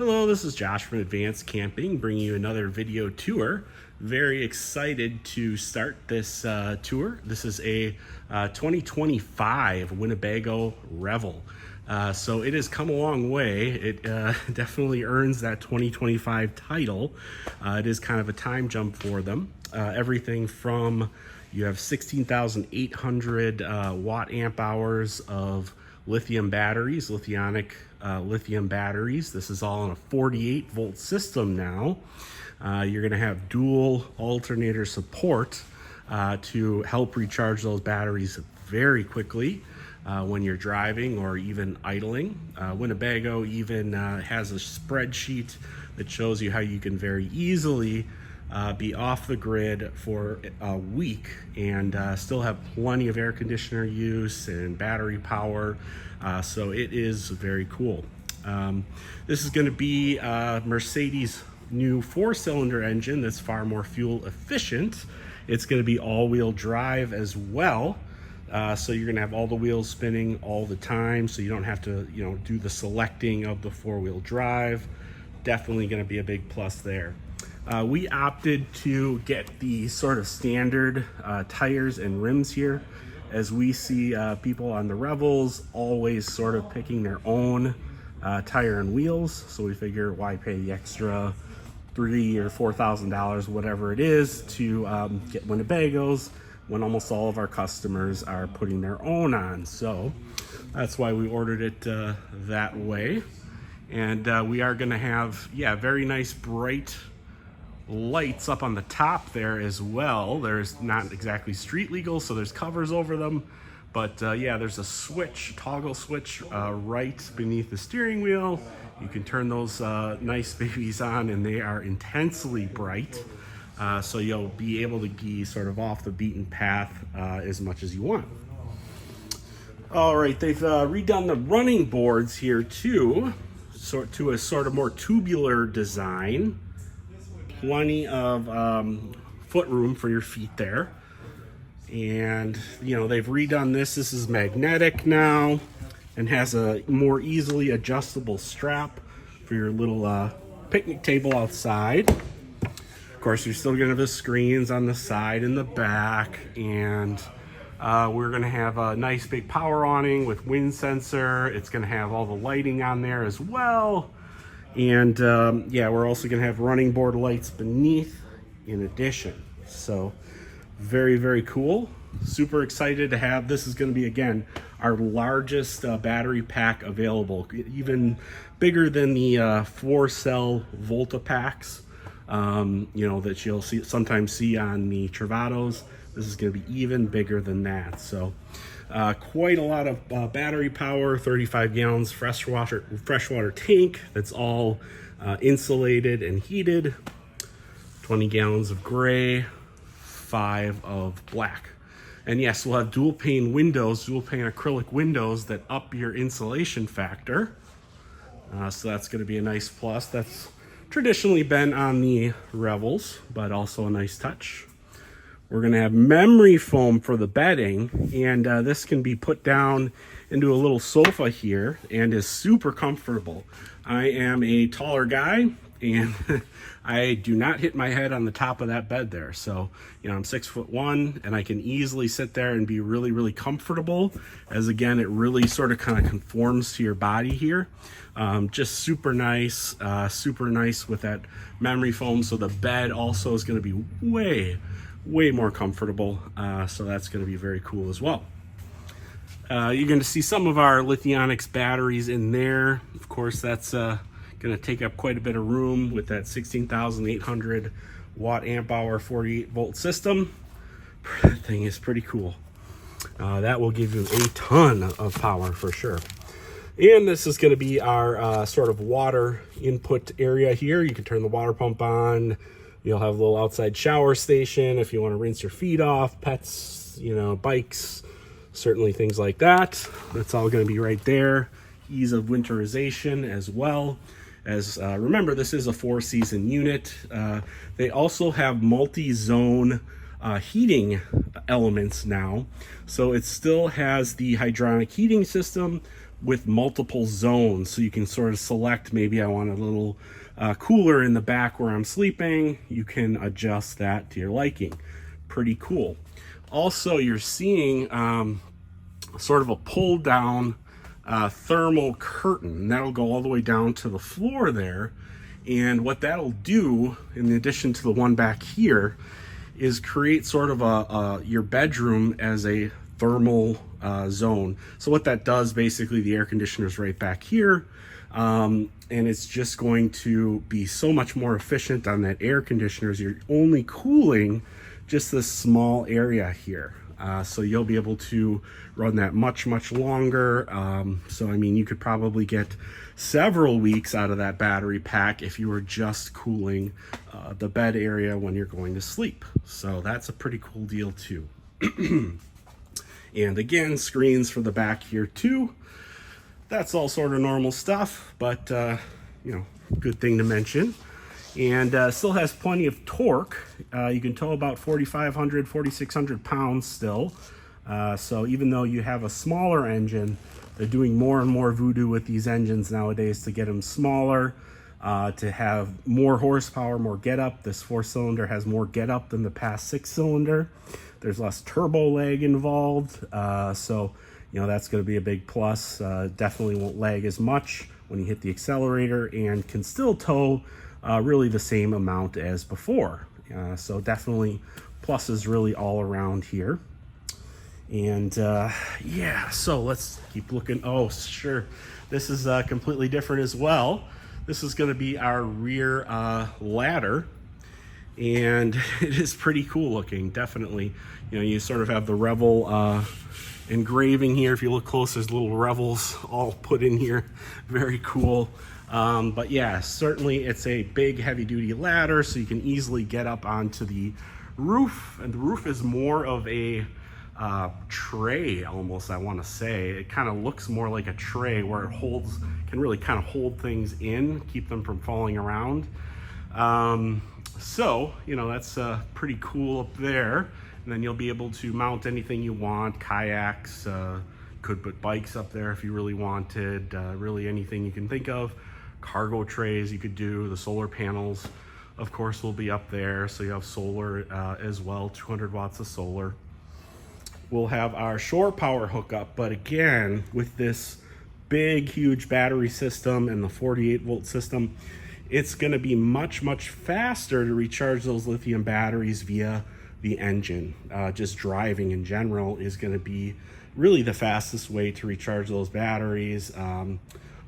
Hello, this is Josh from Advanced Camping, bringing you another video tour. Very excited to start this tour. This is a 2025 Winnebago Revel. So it has come a long way. It definitely earns that 2025 title. It is kind of a time jump for them. Everything from, you have 16,800 watt amp hours of lithium batteries, Lithionic lithium batteries. This is all on a 48 volt system now. You're going to have dual alternator support to help recharge those batteries very quickly when you're driving or even idling. Winnebago even has a spreadsheet that shows you how you can very easily be off the grid for a week and still have plenty of air conditioner use and battery power. So it is very cool. This is going to be Mercedes' new 4-cylinder engine that's far more fuel efficient. It's going to be all-wheel drive as well. So you're going to have all the wheels spinning all the time, so you don't have to, do the selecting of the 4-wheel drive. Definitely going to be a big plus there. We opted to get the sort of standard tires and rims here, as we see people on the Revels always sort of picking their own tire and wheels. So we figure, why pay the extra $3,000 or $4,000, whatever it is, to get Winnebagos when almost all of our customers are putting their own on. So that's why we ordered it that way. And we are going to have, very nice bright lights up on the top there as well. There's not exactly street legal, so there's covers over them, but there's a switch, toggle switch right beneath the steering wheel. You can turn those nice babies on, and they are intensely bright, so you'll be able to be sort of off the beaten path as much as you want. All right, they've redone the running boards here too, to a sort of more tubular design. Plenty of foot room for your feet there. And, they've redone this. This is magnetic now and has a more easily adjustable strap for your little picnic table outside. Of course, you're still going to have the screens on the side and the back. And we're going to have a nice big power awning with wind sensor. It's going to have all the lighting on there as well. And we're also going to have running board lights beneath in addition. So very, very cool. Super excited to have. This is going to be, again, our largest battery pack available, even bigger than the 4-cell Volta packs, that you'll sometimes see on the Travados. This is going to be even bigger than that. So quite a lot of battery power, 35 gallons freshwater tank that's all insulated and heated, 20 gallons of gray, 5 of black. And yes, we'll have dual pane acrylic windows that up your insulation factor. So that's going to be a nice plus. That's traditionally been on the Revels, but also a nice touch. We're going to have memory foam for the bedding, and this can be put down into a little sofa here and is super comfortable. I am a taller guy, and I do not hit my head on the top of that bed there. So, I'm 6'1", and I can easily sit there and be really, really comfortable, as again, it really sort of kind of conforms to your body here. Just super nice with that memory foam. So the bed also is going to be way more comfortable, so that's going to be very cool as well. You're going to see some of our Lithionics batteries in there. Of course, that's going to take up quite a bit of room with that 16,800 watt amp hour 48 volt system. That thing is pretty cool. That will give you a ton of power for sure. And this is going to be our sort of water input area here. You can turn the water pump on. You'll have a little outside shower station if you want to rinse your feet off, pets, bikes, certainly things like that. That's all going to be right there. Ease of winterization as well. As remember, this is a 4-season unit. They also have multi-zone heating elements now. So it still has the hydronic heating system, with multiple zones, so you can sort of select, maybe I want a little cooler in the back where I'm sleeping. You can adjust that to your liking. Pretty cool. Also, you're seeing sort of a pull down thermal curtain. That'll go all the way down to the floor there. And what that'll do, in addition to the one back here, is create sort of your bedroom as a thermal zone. So what that does, basically, the air conditioner is right back here, and it's just going to be so much more efficient on that air conditioner. You're only cooling just this small area here. So you'll be able to run that much longer. So I mean, you could probably get several weeks out of that battery pack if you were just cooling the bed area when you're going to sleep. So that's a pretty cool deal too. And again, screens for the back here too. That's all sort of normal stuff, but you know, good thing to mention. And still has plenty of torque. You can tow about 4,500, 4,600 pounds still. So even though you have a smaller engine, they're doing more and more voodoo with these engines nowadays to get them smaller, to have more horsepower, more get up. This 4-cylinder has more get up than the past 6-cylinder. There's less turbo lag involved. So, you know, that's going to be a big plus. Definitely won't lag as much when you hit the accelerator, and can still tow really the same amount as before. So definitely pluses really all around here. And yeah, so let's keep looking. Oh, sure. This is completely different as well. This is going to be our rear ladder, and it is pretty cool looking, definitely. You know, you sort of have the Revel engraving here. If you look close, there's little Revels all put in here. Very cool. But yeah, certainly it's a big heavy duty ladder, so you can easily get up onto the roof. And the roof is more of a tray almost, I want to say. It kind of looks more like a tray where it can really kind of hold things in, keep them from falling around. So, you know, that's pretty cool up there. And then you'll be able to mount anything you want, kayaks, could put bikes up there if you really wanted, really anything you can think of. Cargo trays you could do. The solar panels, of course, will be up there. So you have solar as well, 200 watts of solar. We'll have our shore power hookup, but again, with this big, huge battery system and the 48 volt system, it's going to be much faster to recharge those lithium batteries via the engine. Just driving in general is going to be really the fastest way to recharge those batteries.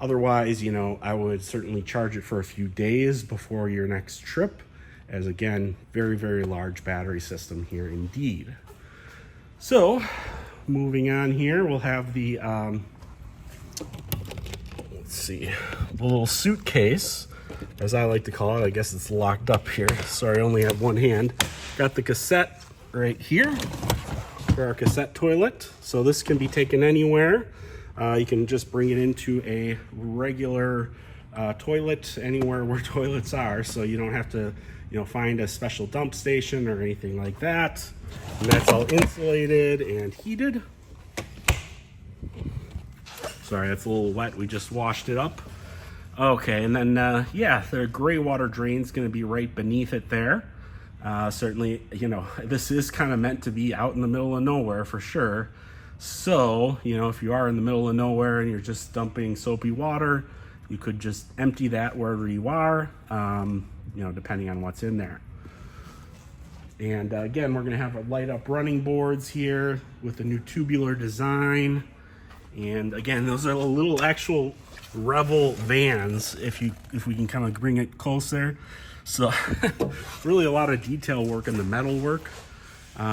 Otherwise, you know, I would certainly charge it for a few days before your next trip, as again, very large battery system here indeed. So moving on here, we'll have the let's see, the little suitcase, as I like to call it. I guess it's locked up here. Sorry, I only have one hand. Got the cassette right here for our cassette toilet. So this can be taken anywhere. You can just bring it into a regular toilet anywhere where toilets are, so you don't have to, you know, find a special dump station or anything like that. And that's all insulated and heated. Sorry, that's a little wet. We just washed it up. Okay, and then yeah, the gray water drain's going to be right beneath it there. Certainly, you know, this is kind of meant to be out in the middle of nowhere for sure. So, you know, if you are in the middle of nowhere and you're just dumping soapy water, you could just empty that wherever you are, you know, depending on what's in there. And again, we're going to have a light up running boards here with the new tubular design. And again, those are little actual Revel vans, if we can kind of bring it close there. So really a lot of detail work in the metal work.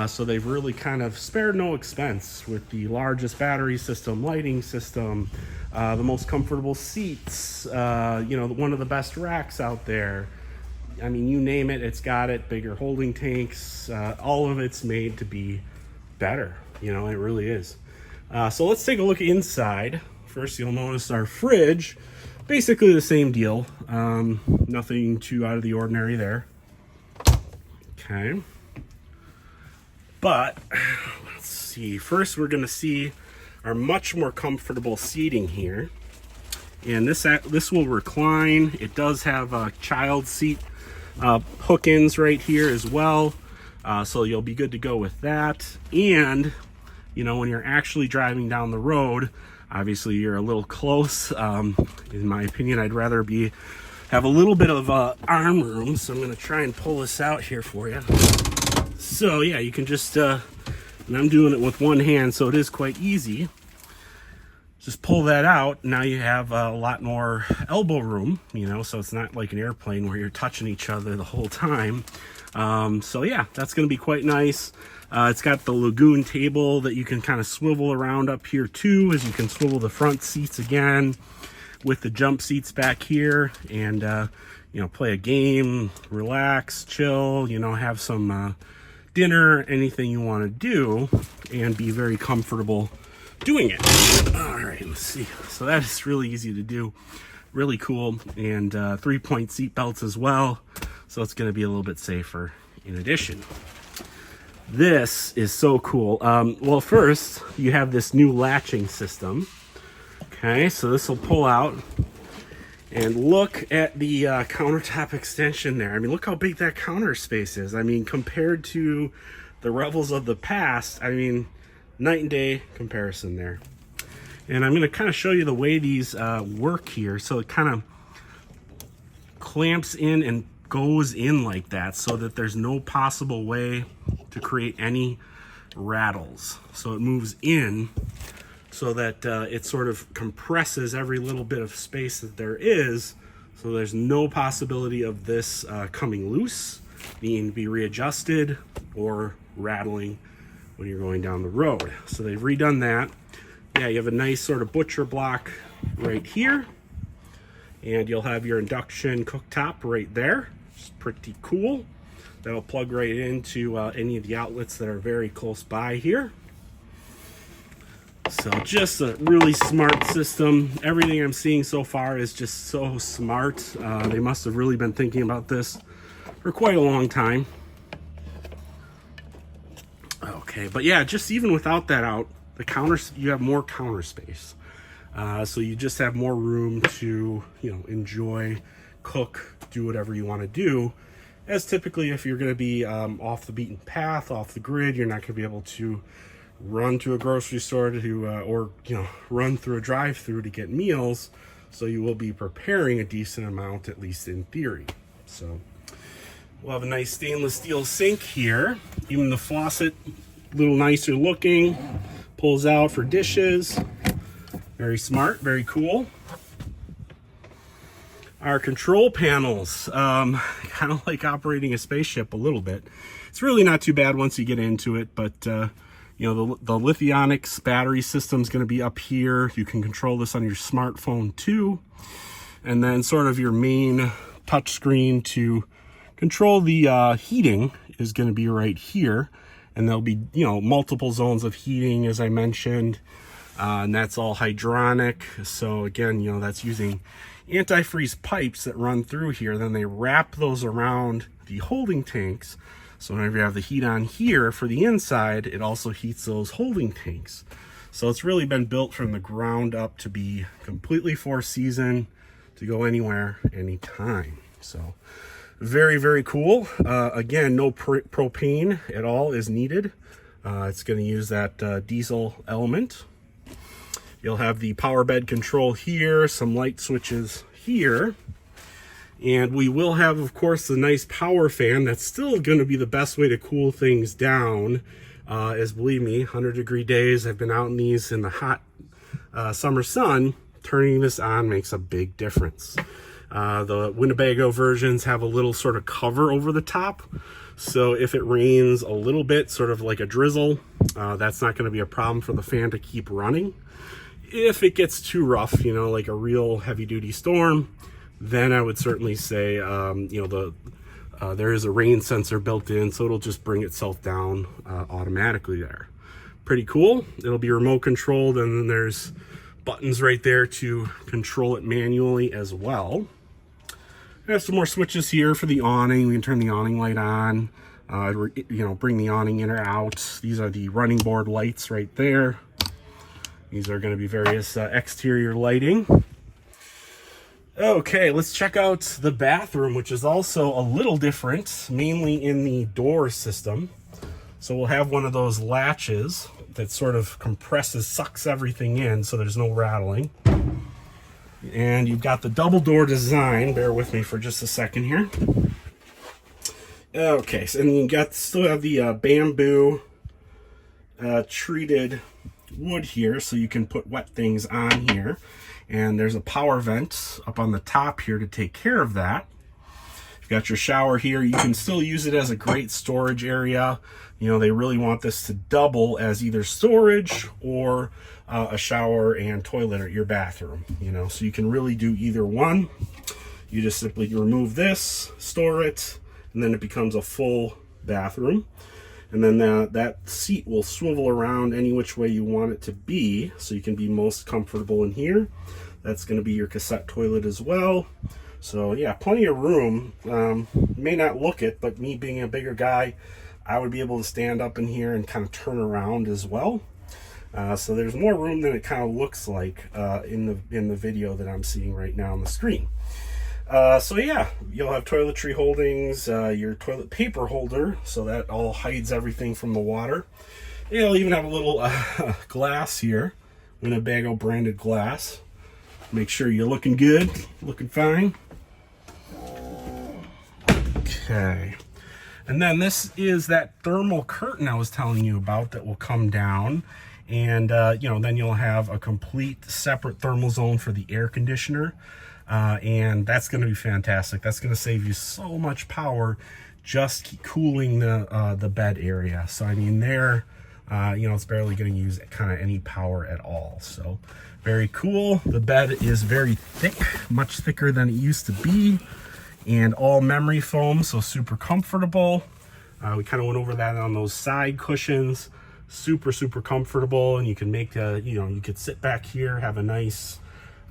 So they've really kind of spared no expense with the largest battery system, lighting system, the most comfortable seats, you know, one of the best racks out there. I mean, you name it, it's got it. Bigger holding tanks, all of it's made to be better. You know, it really is. So let's take a look inside. First, you'll notice our fridge, basically the same deal. Nothing too out of the ordinary there. Okay. But let's see. First, we're going to see are much more comfortable seating here. And this will recline. It does have a child seat hook-ins right here as well. So you'll be good to go with that. And, you know, when you're actually driving down the road, obviously you're a little close. In my opinion, I'd rather have a little bit of arm room. So I'm gonna try and pull this out here for you. So yeah, you can just, and I'm doing it with one hand, so it is quite easy. Just pull that out. Now you have a lot more elbow room, you know, so it's not like an airplane where you're touching each other the whole time. So yeah, that's going to be quite nice. It's got the Lagoon table that you can kind of swivel around up here too, as you can swivel the front seats again with the jump seats back here, and you know, play a game, relax, chill, you know, have some dinner, anything you want to do, and be very comfortable doing it. All right, let's see. So that is really easy to do, really cool, and 3-point seat belts as well, so it's going to be a little bit safer in addition. This is so cool. Well, first you have this new latching system. Okay, so this will pull out, and look at the countertop extension there. I mean, look how big that counter space is. I mean, compared to the Revels of the past, I mean, night and day comparison there. And I'm going to kind of show you the way these work here. So it kind of clamps in and goes in like that, so that there's no possible way to create any rattles. So it moves in so that it sort of compresses every little bit of space that there is, so there's no possibility of this coming loose, needing to be readjusted, or rattling when you're going down the road. So they've redone that. Yeah, you have a nice sort of butcher block right here, and you'll have your induction cooktop right there. It's pretty cool. That'll plug right into any of the outlets that are very close by here. So just a really smart system. Everything I'm seeing so far is just so smart. They must have really been thinking about this for quite a long time. Okay, but yeah, just even without that out, the counters, you have more counter space. So you just have more room to, you know, enjoy, cook, do whatever you want to do. As typically, if you're going to be off the beaten path, off the grid, you're not going to be able to run to a grocery store to, or, you know, run through a drive-through to get meals. So you will be preparing a decent amount, at least in theory. So we'll have a nice stainless steel sink here. Even the faucet, a little nicer looking, pulls out for dishes. Very smart, very cool. Our control panels, kind of like operating a spaceship a little bit. It's really not too bad once you get into it, but you know, the Lithionics battery system is going to be up here. You can control this on your smartphone too. And then sort of your main touch screen to control the heating is going to be right here. And there'll be, you know, multiple zones of heating, as I mentioned. And that's all hydronic. So again, you know, that's using antifreeze pipes that run through here. Then they wrap those around the holding tanks. So whenever you have the heat on here for the inside, it also heats those holding tanks. So it's really been built from the ground up to be completely four-season, to go anywhere, anytime. So very, very cool. Again, no propane at all is needed. It's going to use that diesel element. You'll have the power bed control here, some light switches here. And we will have, of course, the nice power fan. That's still going to be the best way to cool things down. As believe me, 100-degree days, I've been out in these in the hot summer sun. Turning this on makes a big difference. The Winnebago versions have a little sort of cover over the top. So if it rains a little bit, sort of like a drizzle, that's not going to be a problem for the fan to keep running. If it gets too rough, you know, like a real heavy-duty storm, then I would certainly say, you know, there is a rain sensor built in, so it'll just bring itself down automatically there. Pretty cool. It'll be remote controlled, and then there's buttons right there to control it manually as well. I have some more switches here for the awning. We can turn the awning light on, you know, bring the awning in or out. These are the running board lights right there. These are going to be various exterior lighting. Okay, let's check out the bathroom, which is also a little different, mainly in the door system. So we'll have one of those latches that sort of compresses, sucks everything in so there's no rattling. And you've got the double door design. Bear with me for just a second here. Okay, so and you still have the bamboo treated wood here, so you can put wet things on here. And there's a power vent up on the top here to take care of that. You've got your shower here. You can still use it as a great storage area. You know, they really want this to double as either storage or a shower and toilet at your bathroom, you know, so you can really do either one. You just simply remove this, store it, and then it becomes a full bathroom. And then that seat will swivel around any which way you want it to be, so you can be most comfortable in here. That's going to be your cassette toilet as well. So yeah, plenty of room. May not look it, but me being a bigger guy, I would be able to stand up in here and kind of turn around as well. So there's more room than it kind of looks like in the video that I'm seeing right now on the screen. So yeah, you'll have toiletry holdings, your toilet paper holder, so that all hides everything from the water. You'll even have a little glass here, Winnebago branded glass. Make sure you're looking good, looking fine. Okay. And then this is that thermal curtain I was telling you about that will come down. And, you know, then you'll have a complete separate thermal zone for the air conditioner. And that's going to be fantastic. That's going to save you so much power just cooling the bed area. So, I mean, there, you know, it's barely going to use kind of any power at all. So, very cool. The bed is very thick, much thicker than it used to be. And all memory foam, so super comfortable. We kind of went over that on those side cushions. Super, super comfortable. And you can make, you know, you could sit back here, have a nice...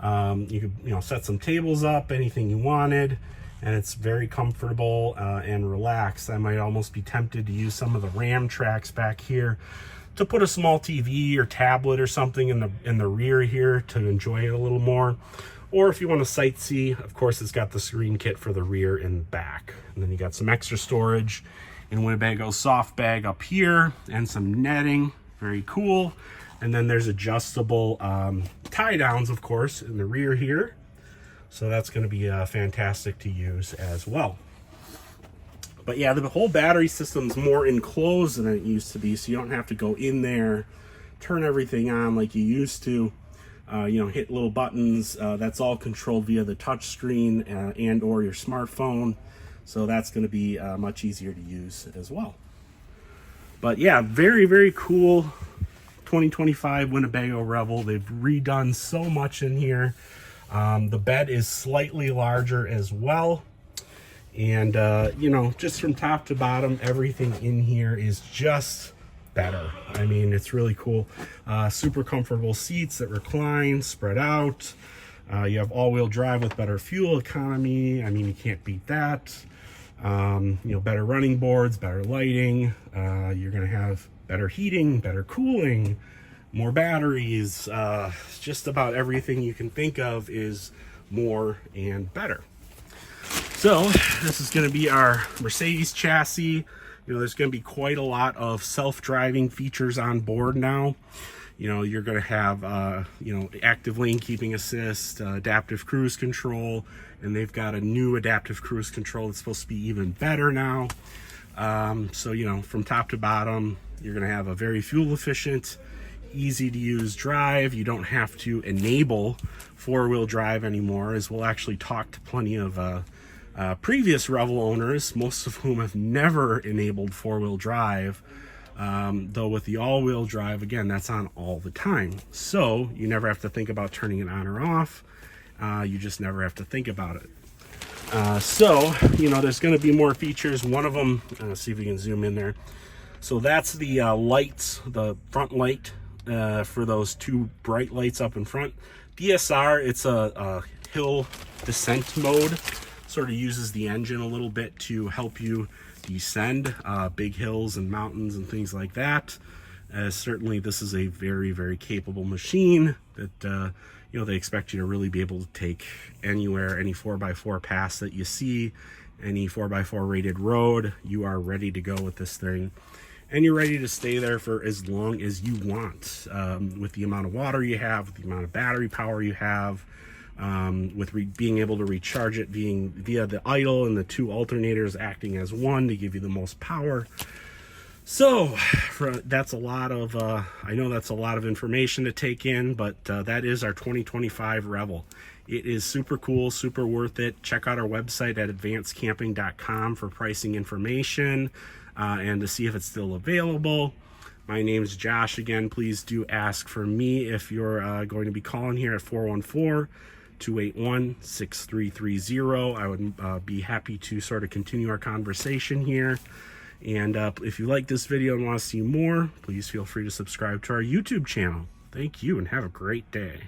you could, you know, set some tables up, anything you wanted, and it's very comfortable and relaxed. I might almost be tempted to use some of the RAM tracks back here to put a small TV or tablet or something in the rear here to enjoy it a little more. Or if you want to sightsee, of course, it's got the screen kit for the rear and back. And then you got some extra storage in Winnebago soft bag up here and some netting. Very cool. And then there's adjustable tie downs, of course, in the rear here. So that's going to be fantastic to use as well. But yeah, the whole battery system's more enclosed than it used to be, so you don't have to go in there, turn everything on like you used to. You know, hit little buttons. That's all controlled via the touch screen and or your smartphone. So that's going to be much easier to use as well. But yeah, very, very cool 2025 Winnebago Revel. They've redone so much in here. The bed is slightly larger as well. And, you know, just from top to bottom, everything in here is just better. I mean, it's really cool. Super comfortable seats that recline, spread out. You have all-wheel drive with better fuel economy. I mean, you can't beat that. You know, better running boards, better lighting. You're going to have better heating, better cooling, more batteries. Just about everything you can think of is more and better. So this is going to be our Mercedes chassis. You know, there's going to be quite a lot of self-driving features on board now. You know, you're going to have, you know, active lane keeping assist, adaptive cruise control, and they've got a new adaptive cruise control that's supposed to be even better now. So, you know, from top to bottom, you're going to have a very fuel efficient, easy to use drive. You don't have to enable four-wheel drive anymore, as we'll actually talk to plenty of previous Revel owners, most of whom have never enabled four-wheel drive. Though with the all-wheel drive, again, that's on all the time. So you never have to think about turning it on or off. You just never have to think about it. So, you know, there's going to be more features. One of them, see if we can zoom in there. So that's the lights, the front light for those two bright lights up in front. DSR, it's a hill descent mode. Sort of uses the engine a little bit to help you descend big hills and mountains and things like that. as certainly this is a very, very capable machine that you know, they expect you to really be able to take anywhere, any 4x4 pass that you see, any 4x4 rated road. You are ready to go with this thing, and you're ready to stay there for as long as you want, with the amount of water you have, with the amount of battery power you have, with being able to recharge it being via the idle and the 2 alternators acting as one to give you the most power. So that's a lot of, I know that's a lot of information to take in, but that is our 2025 Revel. It is super cool, super worth it. Check out our website at advancedcamping.com for pricing information and to see if it's still available. My name is Josh. Again, please do ask for me if you're going to be calling here at 414-281-6330. I would be happy to sort of continue our conversation here. And if you like this video and want to see more, please feel free to subscribe to our YouTube channel. Thank you and have a great day.